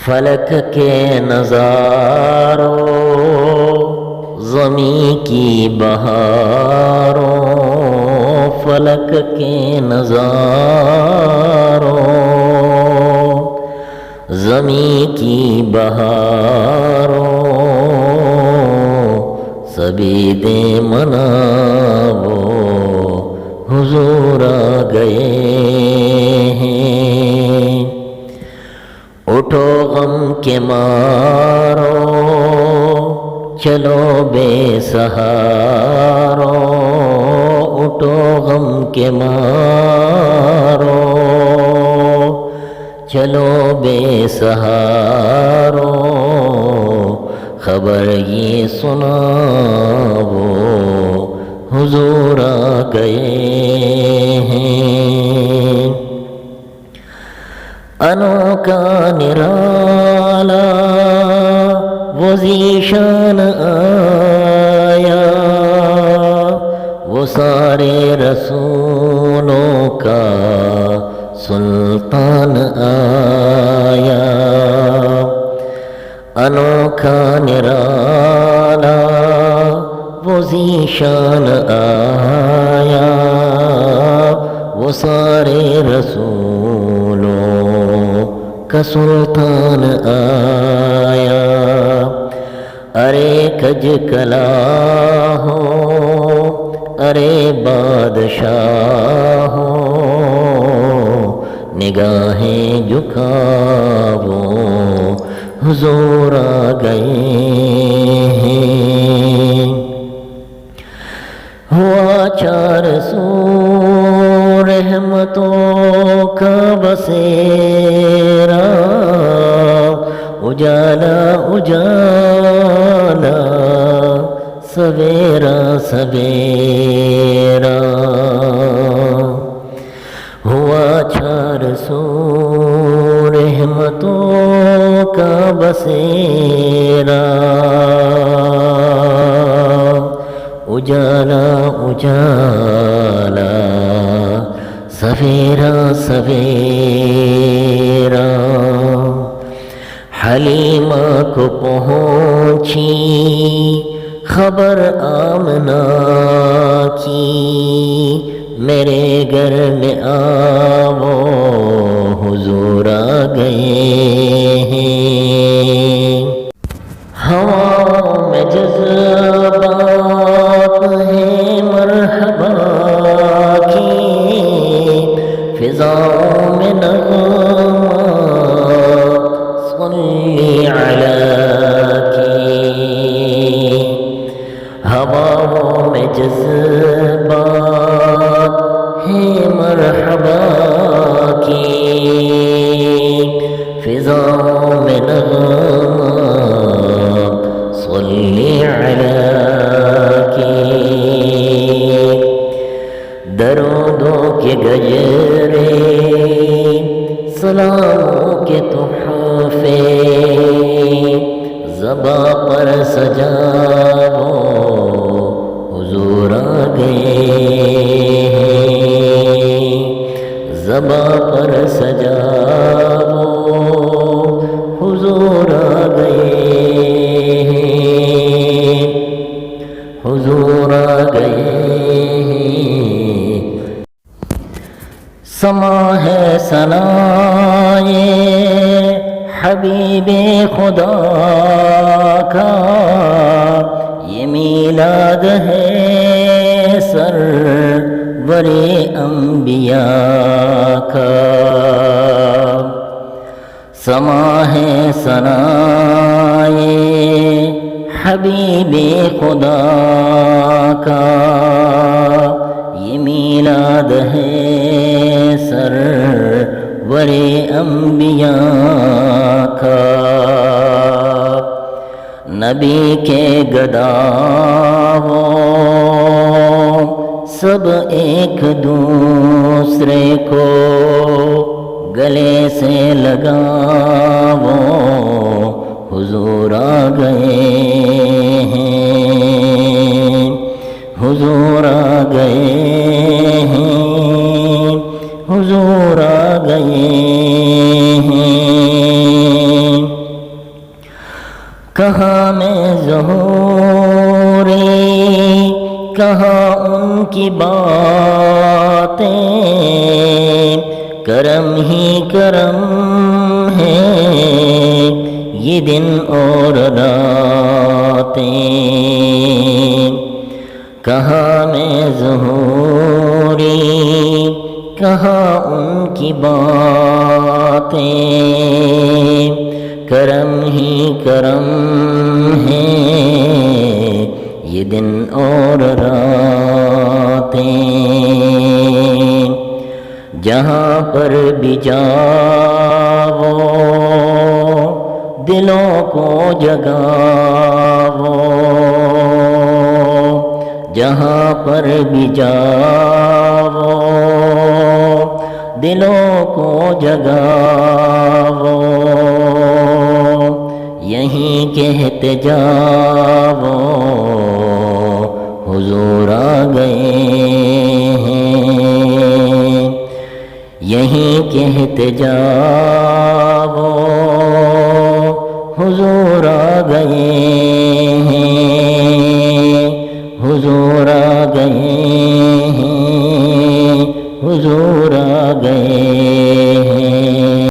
فلک کے نظاروں زمیں کی بہاروں، فلک کے نظاروں زمیں کی بہاروں، سبھی دے مناو حضور آ گئے ہیں۔ اٹھو غم کے مارو چلو بے سہارو، اٹھو غم کے مارو چلو بے سہارو، خبر یہ سناو حضور آ گئے ہیں۔ انوکھا نرالا وہ ذیشان آیا، وہ سارے رسولوں کا سلطان آیا۔ انوکھا نرالا وہ ذیشان آیا، وہ سارے رسولوں کا سلطان آیا۔ ارے کج کلا ہو ارے بادشاہ ہو، نگاہیں جھکاو حضور آ گئے ہیں۔ ہوا 400 رحمتوں کا بسیرا، اجالا اجالا سویرا سویرا، ہوا 400 رحمتوں کا بسیرا، اجالا اجالا سویرا سویرا۔ حلیمہ کو پہنچی خبر آمنہ کی، میرے گھر میں آو حضور آ گئے ہیں۔ ہواؤں میں جذبات ہیں مرحبا کی، فضاؤں میں نغمات صلی علیہ کی، ہواؤں میں جذبات ہیں مرحبا کی، فضاؤں میں نغمات صلی علیہ کی، درودوں کے گجرے سلاموں کے تحفے زباں پر سجاو حضور آ گئے ہیں، زباں پر سجاو حضور آ گئے ہیں، حضور آ گئے ہیں۔ سما ہے ثنائے حبیب خدا کا، یہ میلاد ہے سرور انبیاء کا، سما ہے ثنائے حبیب خدا کا، یہ میلاد ہے سرور انبیاء کا، نبی کے گداؤں سب ایک دوسرے کو گلے سے لگاو حضور آ گئے ہیں، حضور آ گئے ہیں، حضور آ گئے ہیں۔ کہاں میں ظہوری کہاں ان کی باتیں، کرم ہی کرم ہے یہ دن اور راتیں، کہاں میں ظہوری کہاں ان کی باتیں، کرم ہی کرم ہے یہ دن اور راتیں، جہاں پر بھی جاؤ دلوں کو جگاؤ، جہاں پر بھی جاؤ دلوں کو جگاؤ، یہیں کہتے جاؤ حضور آ گئے ہیں، یہیں کہتے جاؤ حضور آ گئے ہیں، حضور آ گئے